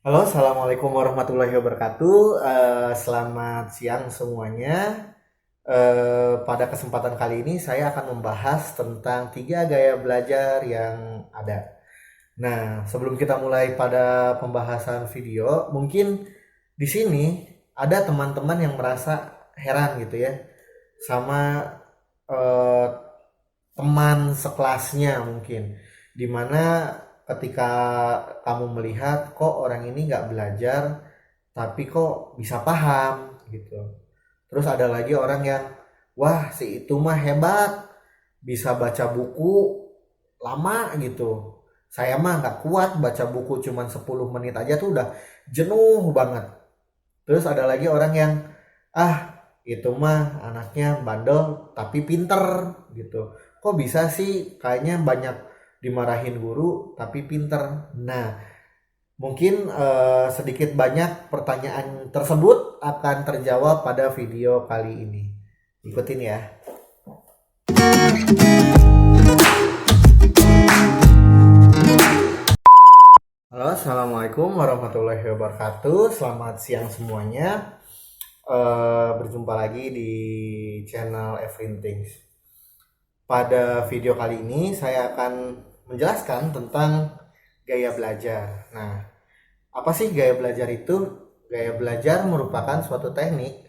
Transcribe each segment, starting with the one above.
Halo, assalamualaikum warahmatullahi wabarakatuh. Selamat siang semuanya. Pada kesempatan kali ini saya akan membahas tentang tiga gaya belajar yang ada. Nah, sebelum kita mulai pada pembahasan video, mungkin di sini ada teman-teman yang merasa heran gitu ya, sama eh, teman sekelasnya mungkin, dimana ketika kamu melihat kok orang ini nggak belajar tapi kok bisa paham gitu. Terus ada lagi orang yang wah si itu mah hebat, bisa baca buku lama gitu. Saya mah nggak kuat baca buku cuman 10 menit aja tuh udah jenuh banget. Terus ada lagi orang yang ah itu mah anaknya bandel tapi pinter gitu. Kok bisa sih kayaknya banyak dimarahin guru tapi pinter. Nah, mungkin sedikit banyak pertanyaan tersebut akan terjawab pada video kali ini. Ikutin ya. Halo, assalamualaikum warahmatullahi wabarakatuh. Selamat siang semuanya. Berjumpa lagi di channel Everything. Pada video kali ini saya akan menjelaskan tentang gaya belajar. Nah, apa sih gaya belajar itu? Gaya belajar merupakan suatu teknik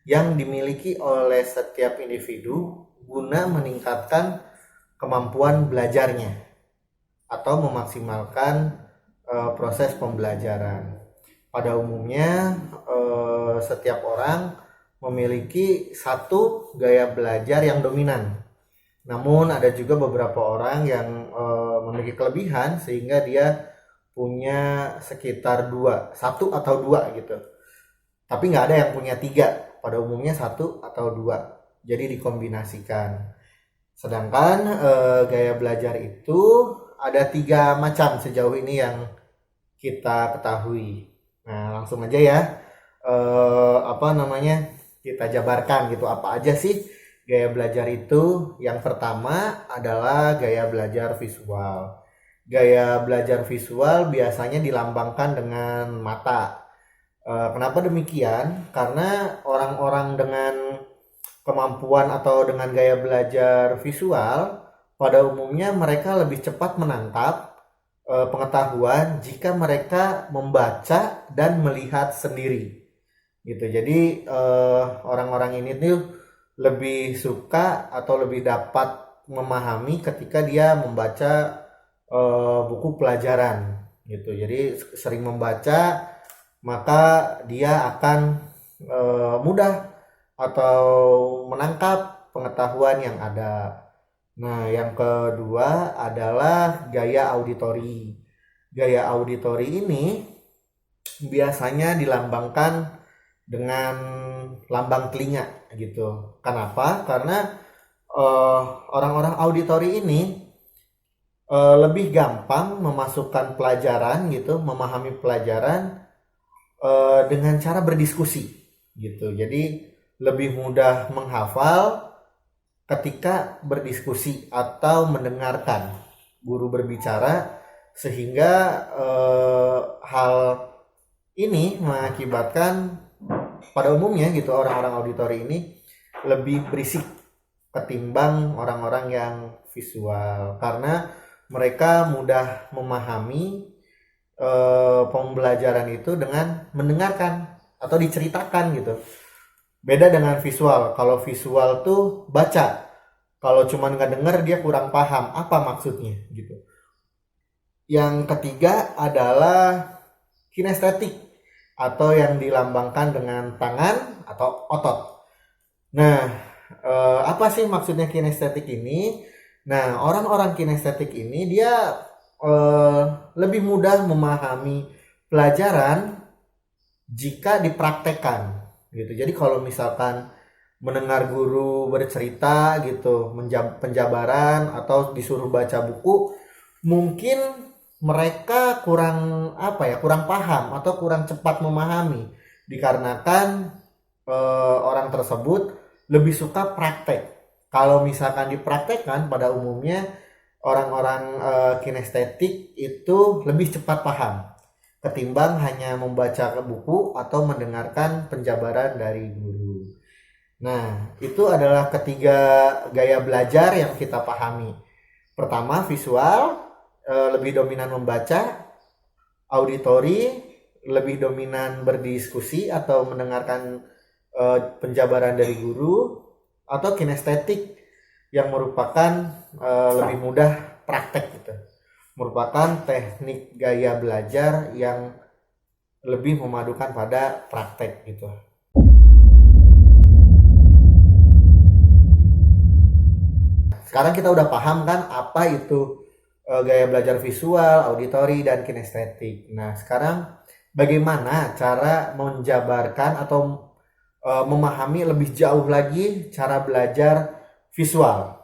yang dimiliki oleh setiap individu guna meningkatkan kemampuan belajarnya atau memaksimalkan proses pembelajaran. Pada umumnya, setiap orang memiliki satu gaya belajar yang dominan. Namun ada juga beberapa orang yang memiliki kelebihan sehingga dia punya sekitar dua, satu atau dua gitu. Tapi nggak ada yang punya tiga. Pada umumnya satu atau dua. Jadi dikombinasikan. Sedangkan gaya belajar itu ada tiga macam sejauh ini yang kita ketahui. Nah, langsung aja ya. Apa namanya? Kita jabarkan gitu. Apa aja sih gaya belajar itu? Yang pertama adalah gaya belajar visual. Gaya belajar visual biasanya dilambangkan dengan mata. Kenapa demikian? Karena orang-orang dengan kemampuan atau dengan gaya belajar visual pada umumnya mereka lebih cepat menangkap pengetahuan jika mereka membaca dan melihat sendiri gitu. Jadi orang-orang ini tuh lebih suka atau lebih dapat memahami ketika dia membaca buku pelajaran gitu. Jadi sering membaca maka dia akan mudah atau menangkap pengetahuan yang ada. Nah, yang kedua adalah gaya auditori. Gaya auditori ini biasanya dilambangkan dengan lambang telinga gitu. Kenapa? Karena eh, orang-orang auditori ini lebih gampang memasukkan pelajaran gitu, memahami pelajaran dengan cara berdiskusi gitu. Jadi lebih mudah menghafal ketika berdiskusi atau mendengarkan guru berbicara sehingga hal ini mengakibatkan pada umumnya gitu orang-orang auditori ini lebih berisik ketimbang orang-orang yang visual karena mereka mudah memahami pembelajaran itu dengan mendengarkan atau diceritakan gitu. Beda dengan visual. Kalau visual tuh baca. Kalau cuman nggak denger dia kurang paham apa maksudnya gitu. Yang ketiga adalah kinestetik atau yang dilambangkan dengan tangan atau otot. Nah, apa sih maksudnya kinestetik ini? Nah, orang-orang kinestetik ini dia eh, lebih mudah memahami pelajaran jika dipraktekkan gitu. Jadi kalau misalkan mendengar guru bercerita gitu, penjabaran atau disuruh baca buku, mungkin mereka kurang apa ya, kurang paham atau kurang cepat memahami dikarenakan orang tersebut lebih suka praktek. Kalau misalkan dipraktekkan pada umumnya orang-orang kinestetik itu lebih cepat paham ketimbang hanya membaca buku atau mendengarkan penjabaran dari guru. Nah, itu adalah ketiga gaya belajar yang kita pahami. Pertama, visual, lebih dominan membaca; auditori, lebih dominan berdiskusi atau mendengarkan penjabaran dari guru; atau kinestetik, yang merupakan lebih mudah praktek gitu. Merupakan teknik gaya belajar yang lebih memadukan pada praktek gitu. Sekarang kita udah paham kan apa itu gaya belajar visual, auditori, dan kinestetik. Nah, sekarang bagaimana cara menjabarkan atau memahami lebih jauh lagi cara belajar visual.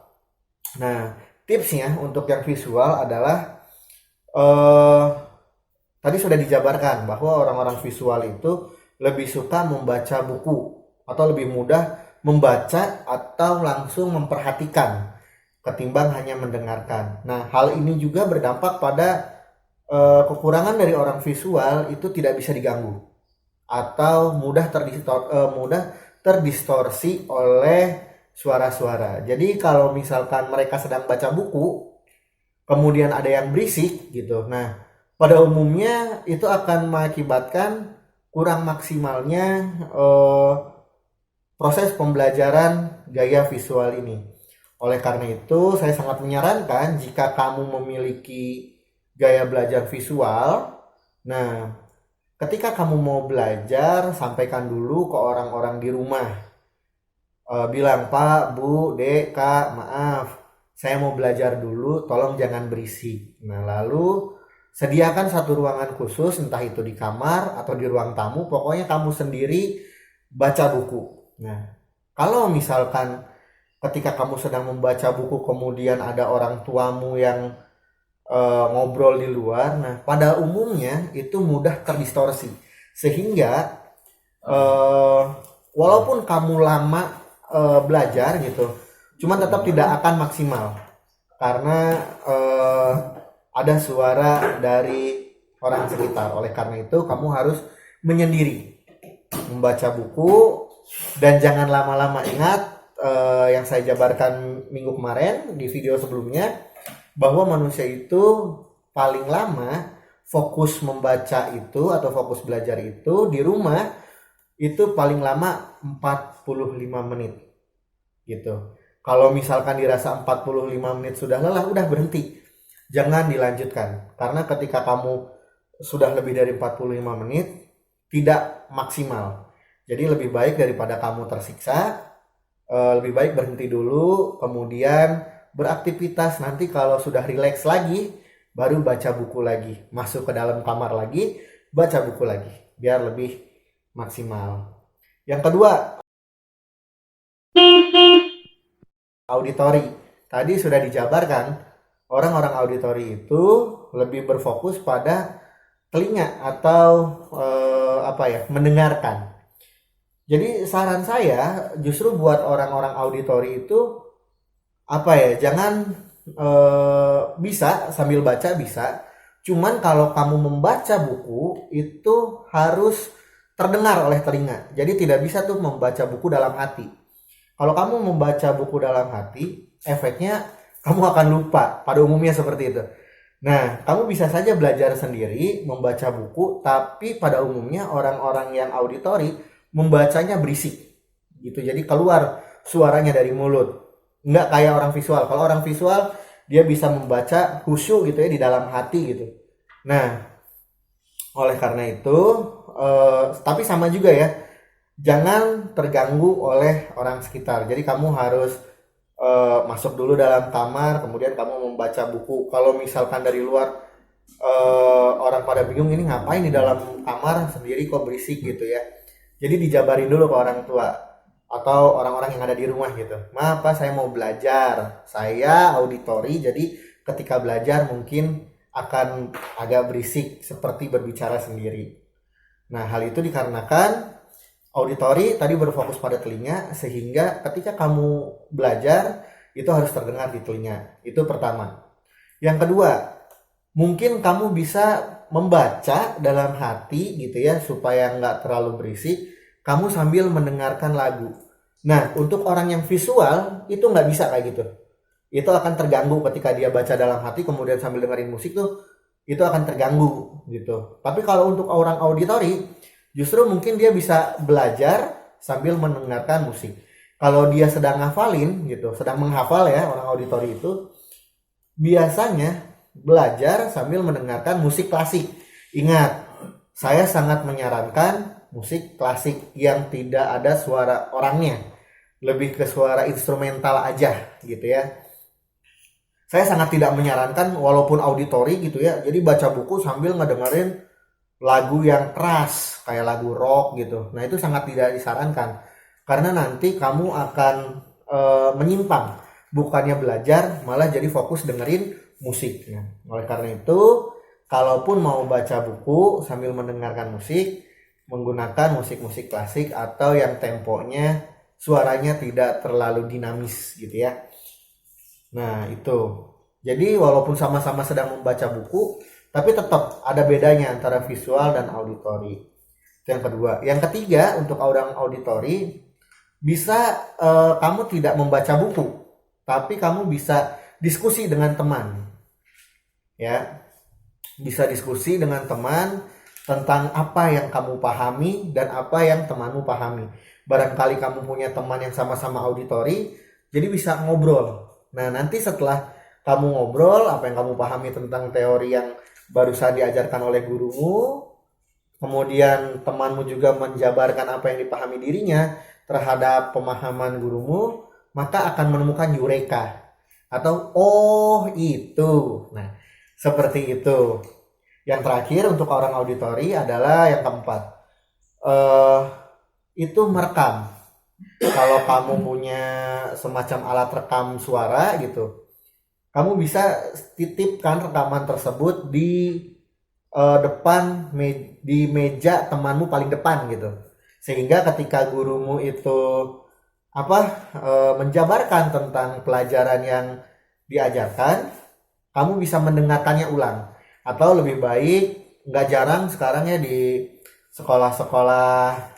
Nah, tipsnya untuk yang visual adalah tadi sudah dijabarkan bahwa orang-orang visual itu lebih suka membaca buku atau lebih mudah membaca atau langsung memperhatikan ketimbang hanya mendengarkan. Nah, hal ini juga berdampak pada kekurangan dari orang visual itu tidak bisa diganggu atau mudah terdistorsi oleh suara-suara. Jadi kalau misalkan mereka sedang baca buku, kemudian ada yang berisik gitu. Nah, pada umumnya itu akan mengakibatkan kurang maksimalnya proses pembelajaran gaya visual ini. Oleh karena itu, saya sangat menyarankan jika kamu memiliki gaya belajar visual, nah, ketika kamu mau belajar, sampaikan dulu ke orang-orang di rumah. Bilang, Pak, Bu, Dek, Kak, maaf, saya mau belajar dulu, tolong jangan berisik. Nah, lalu sediakan satu ruangan khusus, entah itu di kamar atau di ruang tamu, pokoknya kamu sendiri baca buku. Nah, kalau misalkan ketika kamu sedang membaca buku kemudian ada orang tuamu yang ngobrol di luar, nah pada umumnya itu mudah terdistorsi sehingga walaupun kamu lama belajar gitu, cuman tetap tidak akan maksimal karena ada suara dari orang sekitar. Oleh karena itu kamu harus menyendiri membaca buku dan jangan lama-lama. Ingat yang saya jabarkan minggu kemarin di video sebelumnya, bahwa manusia itu paling lama fokus membaca itu atau fokus belajar itu di rumah itu paling lama 45 menit gitu. Kalau misalkan dirasa 45 menit sudah lelah, udah berhenti, jangan dilanjutkan, karena ketika kamu sudah lebih dari 45 menit tidak maksimal. Jadi lebih baik daripada kamu tersiksa, lebih baik berhenti dulu, kemudian beraktivitas. Nanti kalau sudah rileks lagi, baru baca buku lagi, masuk ke dalam kamar lagi, baca buku lagi, biar lebih maksimal. Yang kedua, auditori. Tadi sudah dijabarkan, orang-orang auditori itu lebih berfokus pada telinga atau mendengarkan. Jadi saran saya justru buat orang-orang auditori itu jangan bisa sambil baca bisa, cuman kalau kamu membaca buku itu harus terdengar oleh telinga. Jadi tidak bisa tuh membaca buku dalam hati. Kalau kamu membaca buku dalam hati, efeknya kamu akan lupa, pada umumnya seperti itu. Nah, kamu bisa saja belajar sendiri membaca buku, tapi pada umumnya orang-orang yang auditori membacanya berisik gitu. Jadi keluar suaranya dari mulut. Nggak kayak orang visual. Kalau orang visual dia bisa membaca khusyuk gitu ya di dalam hati gitu. Nah, oleh karena itu tapi sama juga ya, jangan terganggu oleh orang sekitar. Jadi kamu harus masuk dulu dalam kamar, kemudian kamu membaca buku. Kalau misalkan dari luar orang pada bingung, ini ngapain di dalam kamar sendiri kok berisik gitu ya. Jadi dijabarin dulu ke orang tua atau orang-orang yang ada di rumah gitu. Maaf Pak, saya mau belajar, saya auditori, jadi ketika belajar mungkin akan agak berisik seperti berbicara sendiri. Nah, hal itu dikarenakan auditori tadi berfokus pada telinga, sehingga ketika kamu belajar itu harus terdengar di telinga. Itu pertama. Yang kedua, mungkin kamu bisa membaca dalam hati gitu ya, supaya nggak terlalu berisik, kamu sambil mendengarkan lagu. Nah, untuk orang yang visual itu nggak bisa kayak gitu. Itu akan terganggu ketika dia baca dalam hati kemudian sambil dengerin musik tuh, itu akan terganggu gitu. Tapi kalau untuk orang auditori, justru mungkin dia bisa belajar sambil mendengarkan musik. Kalau dia sedang ngafalin gitu, sedang menghafal ya, orang auditori itu biasanya belajar sambil mendengarkan musik klasik. Ingat, saya sangat menyarankan musik klasik yang tidak ada suara orangnya, lebih ke suara instrumental aja gitu ya. Saya sangat tidak menyarankan walaupun auditori gitu ya, jadi baca buku sambil ngedengerin lagu yang keras kayak lagu rock gitu. Nah, itu sangat tidak disarankan karena nanti kamu akan menyimpang, bukannya belajar malah jadi fokus dengerin musik. Nah, oleh karena itu, kalaupun mau baca buku sambil mendengarkan musik, menggunakan musik-musik klasik atau yang temponya suaranya tidak terlalu dinamis gitu ya. Nah, itu. Jadi walaupun sama-sama sedang membaca buku, tapi tetap ada bedanya antara visual dan auditori. Itu yang kedua. Yang ketiga, untuk orang auditori, bisa kamu tidak membaca buku, tapi kamu bisa diskusi dengan teman. Ya, bisa diskusi dengan teman tentang apa yang kamu pahami dan apa yang temanmu pahami. Barangkali kamu punya teman yang sama-sama auditori, jadi bisa ngobrol. Nah, nanti setelah kamu ngobrol apa yang kamu pahami tentang teori yang barusan diajarkan oleh gurumu, kemudian temanmu juga menjabarkan apa yang dipahami dirinya terhadap pemahaman gurumu, maka akan menemukan eureka atau oh itu. Nah, seperti itu. Yang terakhir untuk orang auditori adalah yang keempat, itu merekam. Kalau kamu punya semacam alat rekam suara gitu, kamu bisa titipkan rekaman tersebut di di meja temanmu paling depan gitu, sehingga ketika gurumu itu menjabarkan tentang pelajaran yang diajarkan, kamu bisa mendengarkannya ulang. Atau lebih baik, nggak jarang sekarang ya di sekolah-sekolah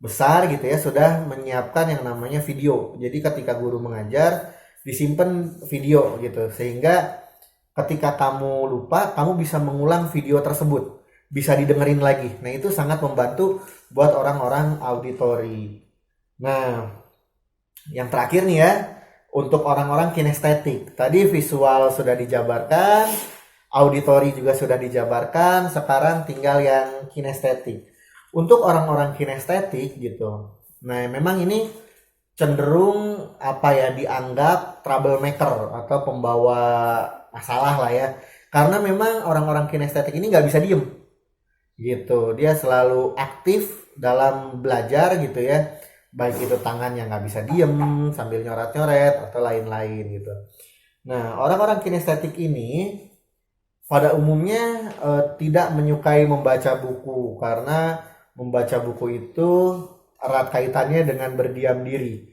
besar gitu ya sudah menyiapkan yang namanya video. Jadi ketika guru mengajar disimpan video gitu, sehingga ketika kamu lupa kamu bisa mengulang video tersebut, bisa didengerin lagi. Nah, itu sangat membantu buat orang-orang auditori. Nah, yang terakhir nih ya, untuk orang-orang kinestetik. Tadi visual sudah dijabarkan, auditori juga sudah dijabarkan, sekarang tinggal yang kinestetik. Untuk orang-orang kinestetik gitu, nah memang ini cenderung dianggap troublemaker atau pembawa masalah lah ya, karena memang orang-orang kinestetik ini nggak bisa diem gitu, dia selalu aktif dalam belajar gitu ya, baik itu tangannya nggak bisa diem sambil nyoret-nyoret atau lain-lain gitu. Nah, orang-orang kinestetik ini pada umumnya tidak menyukai membaca buku karena membaca buku itu erat kaitannya dengan berdiam diri.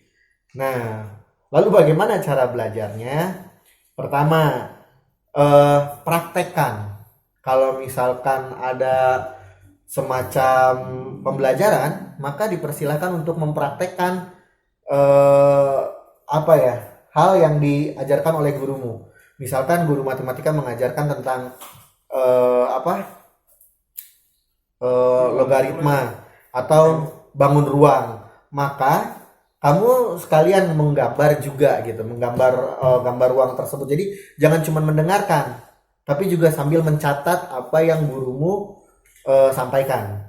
Nah, lalu bagaimana cara belajarnya? Pertama, praktekkan. Kalau misalkan ada semacam pembelajaran, maka dipersilakan untuk mempraktekkan hal yang diajarkan oleh gurumu. Misalkan guru matematika mengajarkan tentang logaritma atau bangun ruang, maka kamu sekalian menggambar juga gitu, menggambar gambar ruang tersebut. Jadi jangan cuma mendengarkan, tapi juga sambil mencatat apa yang gurumu sampaikan.